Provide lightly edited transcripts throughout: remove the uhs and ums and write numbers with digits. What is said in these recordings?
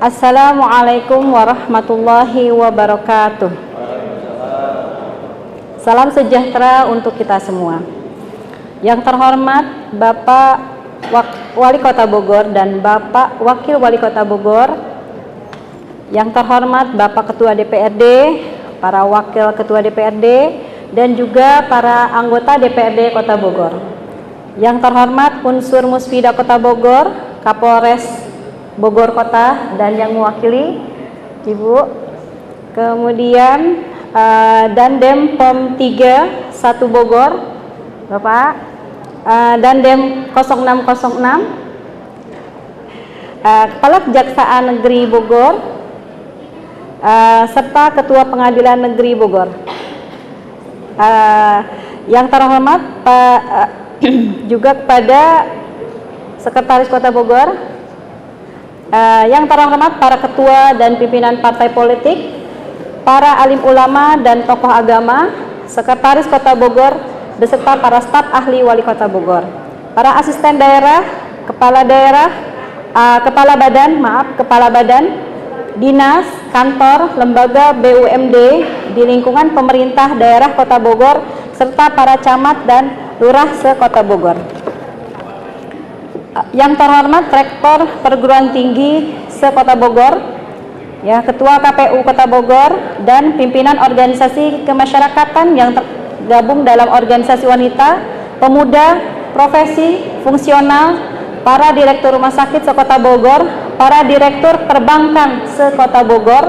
Assalamualaikum warahmatullahi wabarakatuh. Salam sejahtera untuk kita semua. Yang terhormat Bapak Wali Kota Bogor dan Bapak Wakil Wali Kota Bogor, yang terhormat Bapak Ketua DPRD, para Wakil Ketua DPRD, dan juga para anggota DPRD Kota Bogor. Yang terhormat unsur Musfida Kota Bogor, Kapolres Bogor Kota dan yang mewakili Ibu, kemudian Dandem Pom 3 1 Bogor Bapak, Dandem 0606, Kepala Kejaksaan Negeri Bogor, serta Ketua Pengadilan Negeri Bogor. Yang terhormat juga kepada Sekretaris Kota Bogor, yang terhormat para ketua dan pimpinan partai politik, para alim ulama dan tokoh agama, Sekretaris Kota Bogor beserta para staf ahli Wali Kota Bogor, para asisten daerah, kepala badan, dinas, kantor, lembaga BUMD di lingkungan pemerintah daerah Kota Bogor, serta para camat dan lurah se-Kota Bogor. Yang terhormat Rektor Perguruan Tinggi se-Kota Bogor, ya, Ketua KPU Kota Bogor, dan pimpinan organisasi kemasyarakatan yang tergabung dalam organisasi wanita, pemuda, profesi, fungsional, para direktur rumah sakit se-Kota Bogor, para direktur perbankan se-Kota Bogor,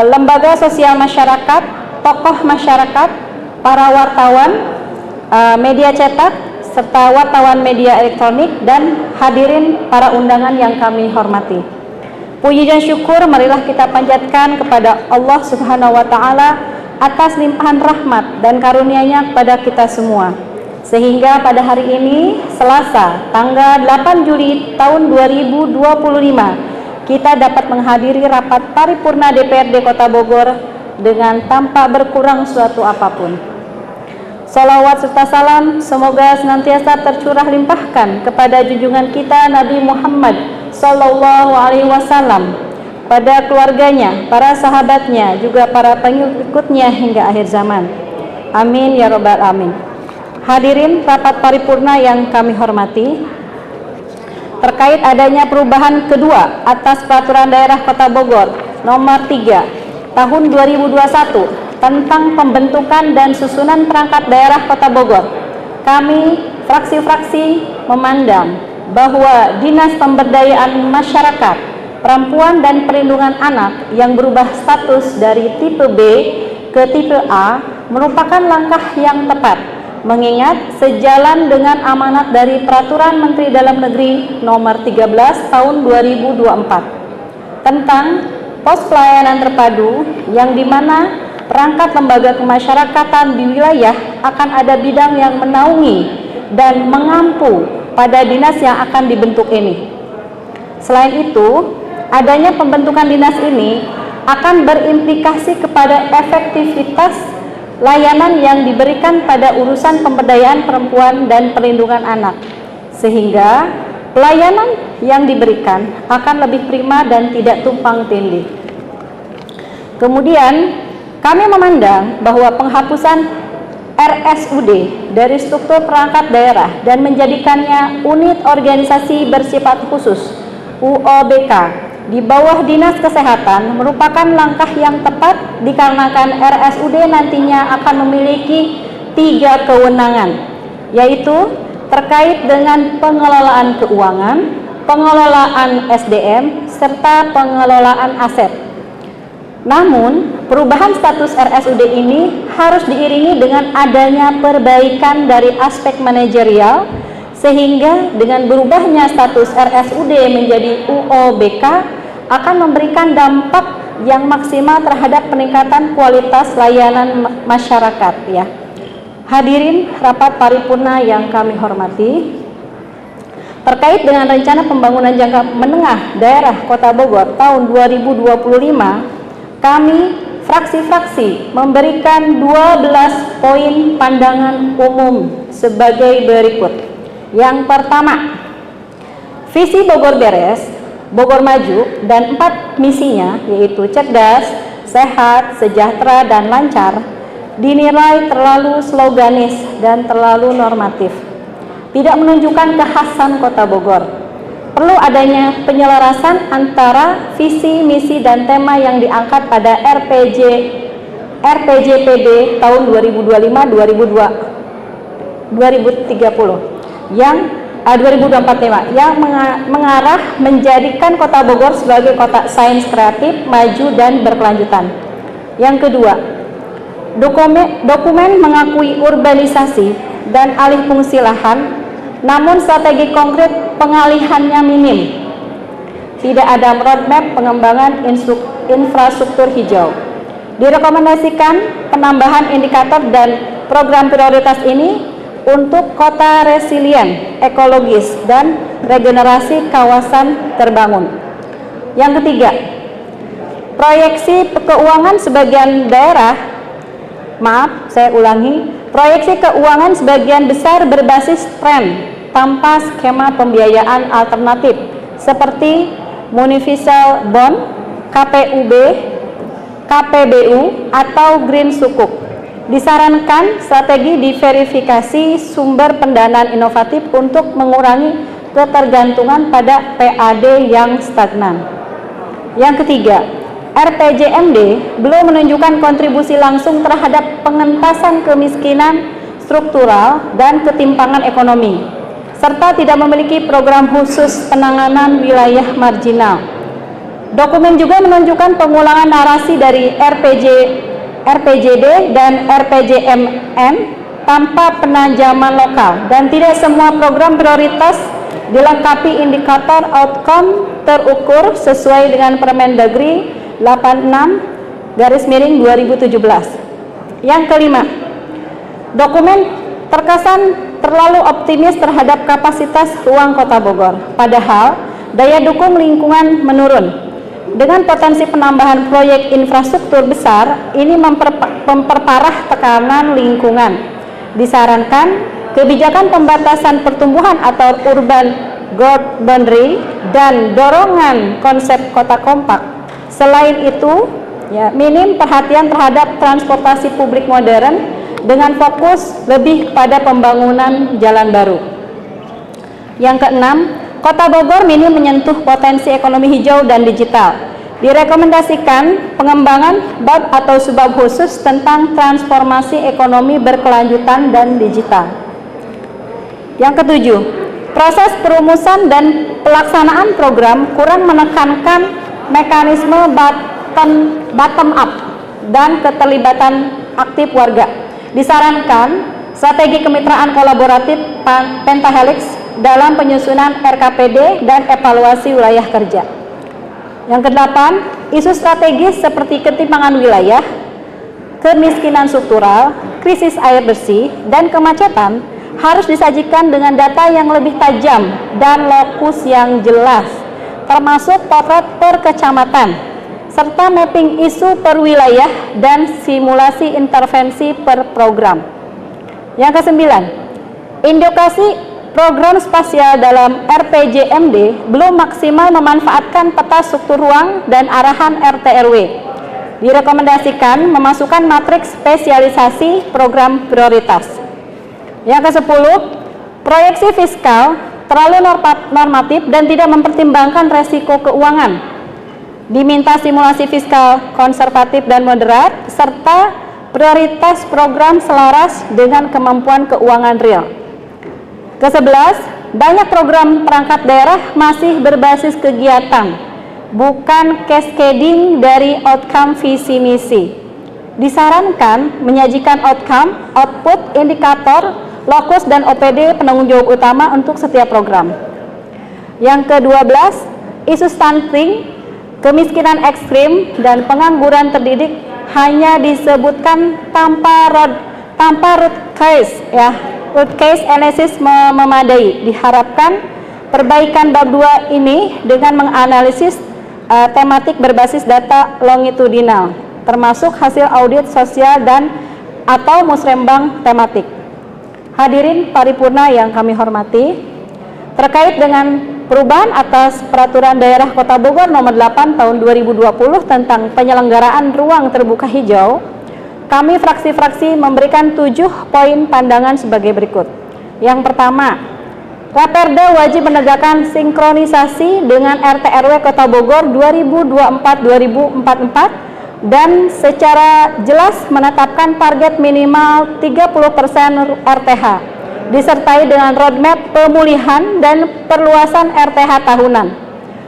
lembaga sosial masyarakat, tokoh masyarakat, para wartawan, media cetak, serta wartawan media elektronik, dan hadirin para undangan yang kami hormati. Puji dan syukur marilah kita panjatkan kepada Allah Subhanahu wa Ta'ala atas limpahan rahmat dan karunia-Nya kepada kita semua, sehingga pada hari ini Selasa tanggal 8 Juli tahun 2025 kita dapat menghadiri rapat paripurna DPRD Kota Bogor dengan tanpa berkurang suatu apapun. Salawat serta salam semoga senantiasa tercurah limpahkan kepada junjungan kita Nabi Muhammad Sallallahu Alaihi Wasallam, pada keluarganya, para sahabatnya, juga para pengikutnya hingga akhir zaman. Amin ya robbal alamin. Hadirin rapat paripurna yang kami hormati, terkait adanya perubahan kedua atas Peraturan Daerah Kota Bogor Nomor 3 Tahun 2021 tentang pembentukan dan susunan perangkat daerah Kota Bogor, kami fraksi-fraksi memandang bahwa Dinas Pemberdayaan Masyarakat, Perempuan dan Perlindungan Anak yang berubah status dari tipe B ke tipe A merupakan langkah yang tepat, mengingat sejalan dengan amanat dari Peraturan Menteri Dalam Negeri Nomor 13 Tahun 2024 tentang pos pelayanan terpadu, yang dimana perangkat lembaga kemasyarakatan di wilayah akan ada bidang yang menaungi dan mengampu pada dinas yang akan dibentuk ini. Selain itu, adanya pembentukan dinas ini akan berimplikasi kepada efektivitas layanan yang diberikan pada urusan pemberdayaan perempuan dan perlindungan anak, sehingga pelayanan yang diberikan akan lebih prima dan tidak tumpang tindih. Kemudian, kami memandang bahwa penghapusan RSUD dari struktur perangkat daerah dan menjadikannya unit organisasi bersifat khusus UOBK di bawah Dinas Kesehatan merupakan langkah yang tepat, dikarenakan RSUD nantinya akan memiliki 3 kewenangan, yaitu terkait dengan pengelolaan keuangan, pengelolaan SDM, serta pengelolaan aset. Namun, perubahan status RSUD ini harus diiringi dengan adanya perbaikan dari aspek manajerial, sehingga dengan berubahnya status RSUD menjadi UOBK akan memberikan dampak yang maksimal terhadap peningkatan kualitas layanan masyarakat, ya. Hadirin rapat paripurna yang kami hormati, terkait dengan rencana pembangunan jangka menengah daerah Kota Bogor tahun 2025, kami fraksi-fraksi memberikan 12 poin pandangan umum sebagai berikut. Yang pertama, visi Bogor beres Bogor Maju dan 4 misinya yaitu cerdas, sehat, sejahtera, dan lancar dinilai terlalu sloganis dan terlalu normatif. Tidak menunjukkan kekhasan Kota Bogor. Perlu adanya penyelarasan antara visi, misi, dan tema yang diangkat pada RPJPD tahun 2025-2030 yang 2025 yang mengarah menjadikan Kota Bogor sebagai kota sains kreatif, maju, dan berkelanjutan. Yang kedua, dokumen mengakui urbanisasi dan alih fungsi lahan, namun strategi konkret pengalihannya minim. Tidak ada roadmap pengembangan infrastruktur hijau. Direkomendasikan penambahan indikator dan program prioritas ini untuk kota resilient, ekologis, dan regenerasi kawasan terbangun. Yang ketiga, proyeksi keuangan sebagian daerah, proyeksi keuangan sebagian besar berbasis tren tanpa skema pembiayaan alternatif seperti Municipal Bond, KPBU, atau Green Sukuk. Disarankan strategi diverifikasi sumber pendanaan inovatif untuk mengurangi ketergantungan pada PAD yang stagnan. Yang ketiga, RPJMD belum menunjukkan kontribusi langsung terhadap pengentasan kemiskinan struktural dan ketimpangan ekonomi, serta tidak memiliki program khusus penanganan wilayah marginal. Dokumen juga menunjukkan pengulangan narasi dari RPJD dan RPJMN tanpa penajaman lokal, dan tidak semua program prioritas dilengkapi indikator outcome terukur sesuai dengan Permendagri 86/2017. Yang kelima, dokumen terkesan terlalu optimis terhadap kapasitas ruang Kota Bogor, padahal daya dukung lingkungan menurun. Dengan potensi penambahan proyek infrastruktur besar, ini memperparah tekanan lingkungan. Disarankan kebijakan pembatasan pertumbuhan atau urban growth boundary dan dorongan konsep kota kompak. Selain itu, minim perhatian terhadap transportasi publik modern dengan fokus lebih kepada pembangunan jalan baru. Yang keenam, Kota Bogor minim menyentuh potensi ekonomi hijau dan digital. Direkomendasikan pengembangan bab atau subbab khusus tentang transformasi ekonomi berkelanjutan dan digital. Yang ketujuh, proses perumusan dan pelaksanaan program kurang menekankan mekanisme bottom up dan keterlibatan aktif warga. Disarankan strategi kemitraan kolaboratif pentahelix dalam penyusunan RKPD dan evaluasi wilayah kerja. Yang kedelapan, isu strategis seperti ketimpangan wilayah, kemiskinan struktural, krisis air bersih, dan kemacetan harus disajikan dengan data yang lebih tajam dan lokus yang jelas, termasuk potret per kecamatan, serta mapping isu per wilayah dan simulasi intervensi per program. Yang kesembilan, indikasi program spasial dalam RPJMD belum maksimal memanfaatkan peta struktur ruang dan arahan RT/RW. Direkomendasikan memasukkan matriks spesialisasi program prioritas. Yang ke-10, proyeksi fiskal terlalu normatif dan tidak mempertimbangkan resiko keuangan. Diminta simulasi fiskal konservatif dan moderat, serta prioritas program selaras dengan kemampuan keuangan real. Ke-11, banyak program perangkat daerah masih berbasis kegiatan, bukan cascading dari outcome visi misi. Disarankan menyajikan outcome, output, indikator, lokus, dan OPD penanggung jawab utama untuk setiap program. Yang ke-12, isu stunting, kemiskinan ekstrim, dan pengangguran terdidik hanya disebutkan tanpa root cause, root case analysis memadai. Diharapkan perbaikan bab 2 ini dengan menganalisis tematik berbasis data longitudinal, termasuk hasil audit sosial dan atau musrembang tematik. Hadirin paripurna yang kami hormati, terkait dengan perubahan atas Peraturan Daerah Kota Bogor Nomor 8 Tahun 2020 tentang penyelenggaraan ruang terbuka hijau, kami fraksi-fraksi memberikan 7 poin pandangan sebagai berikut. Yang pertama, Raperda wajib menegakkan sinkronisasi dengan RT RW Kota Bogor 2024-2044 dan secara jelas menetapkan target minimal 30% RTH, disertai dengan roadmap pemulihan dan perluasan RTH tahunan.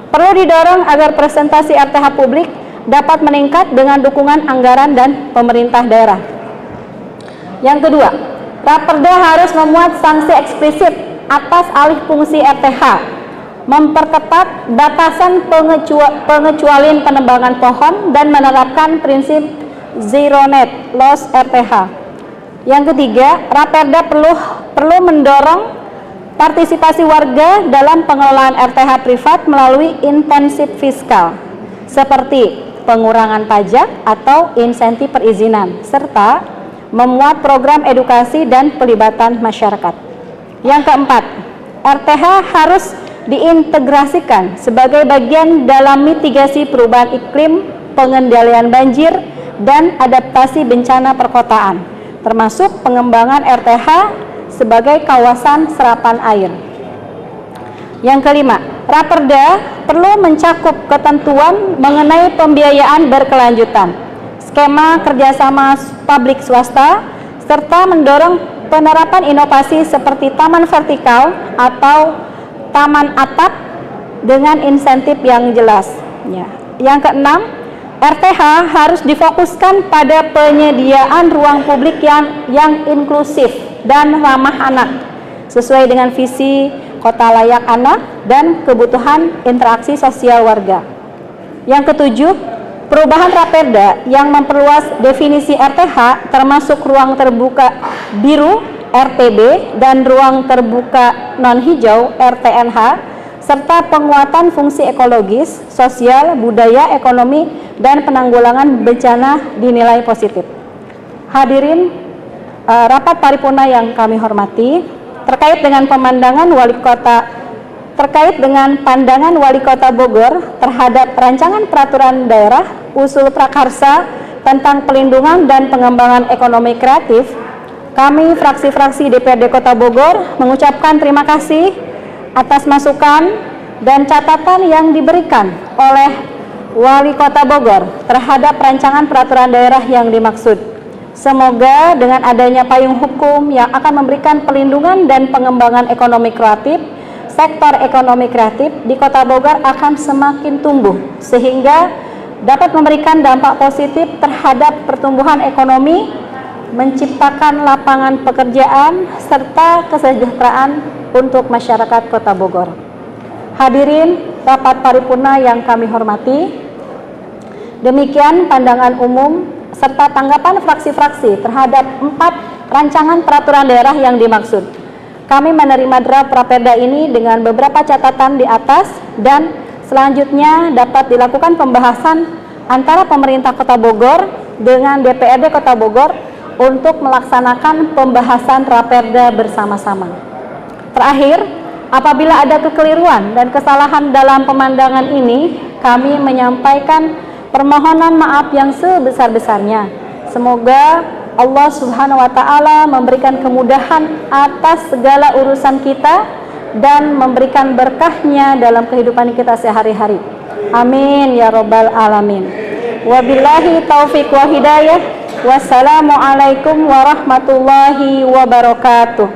Perlu didorong agar presentasi RTH publik dapat meningkat dengan dukungan anggaran dan pemerintah daerah. Yang kedua, Raperda harus memuat sanksi eksplisit atas alih fungsi RTH, memperketat batasan pengecualian penebangan pohon dan menerapkan prinsip zero net loss RTH. Yang ketiga, Raperda perlu mendorong partisipasi warga dalam pengelolaan RTH privat melalui insentif fiskal seperti pengurangan pajak atau insentif perizinan, serta memuat program edukasi dan pelibatan masyarakat. Yang keempat, RTH harus diintegrasikan sebagai bagian dalam mitigasi perubahan iklim, pengendalian banjir, dan adaptasi bencana perkotaan, termasuk pengembangan RTH sebagai kawasan serapan air. Yang kelima, Raperda perlu mencakup ketentuan mengenai pembiayaan berkelanjutan, skema kerjasama publik swasta, serta mendorong penerapan inovasi seperti taman vertikal atau taman atap dengan insentif yang jelas. Ya. Yang keenam, RTH harus difokuskan pada penyediaan ruang publik yang inklusif dan ramah anak, sesuai dengan visi kota layak anak dan kebutuhan interaksi sosial warga. Yang ketujuh, perubahan Raperda yang memperluas definisi RTH termasuk ruang terbuka biru RTB dan ruang terbuka non-hijau RTNH, serta penguatan fungsi ekologis, sosial, budaya, ekonomi, dan penanggulangan bencana dinilai positif. Hadirin rapat paripurna yang kami hormati, terkait dengan pandangan Wali Kota Bogor terhadap rancangan peraturan daerah usul prakarsa tentang pelindungan dan pengembangan ekonomi kreatif, kami fraksi-fraksi DPRD Kota Bogor mengucapkan terima kasih atas masukan dan catatan yang diberikan oleh Wali Kota Bogor terhadap rancangan peraturan daerah yang dimaksud. Semoga dengan adanya payung hukum yang akan memberikan pelindungan dan pengembangan ekonomi kreatif, sektor ekonomi kreatif di Kota Bogor akan semakin tumbuh sehingga dapat memberikan dampak positif terhadap pertumbuhan ekonomi, menciptakan lapangan pekerjaan, serta kesejahteraan untuk masyarakat Kota Bogor. Hadirin rapat paripurna yang kami hormati, demikian pandangan umum serta tanggapan fraksi-fraksi terhadap 4 rancangan peraturan daerah yang dimaksud. Kami menerima draft Raperda ini dengan beberapa catatan di atas dan selanjutnya dapat dilakukan pembahasan antara pemerintah Kota Bogor dengan DPRD Kota Bogor untuk melaksanakan pembahasan Raperda bersama-sama. Terakhir, apabila ada kekeliruan dan kesalahan dalam pemandangan ini, kami menyampaikan permohonan maaf yang sebesar-besarnya. Semoga Allah Subhanahu wa Ta'ala memberikan kemudahan atas segala urusan kita dan memberikan berkahnya dalam kehidupan kita sehari-hari. Amin ya Rabbal Alamin. Wabillahi taufiq wa hidayah. Wassalamualaikum warahmatullahi wabarakatuh.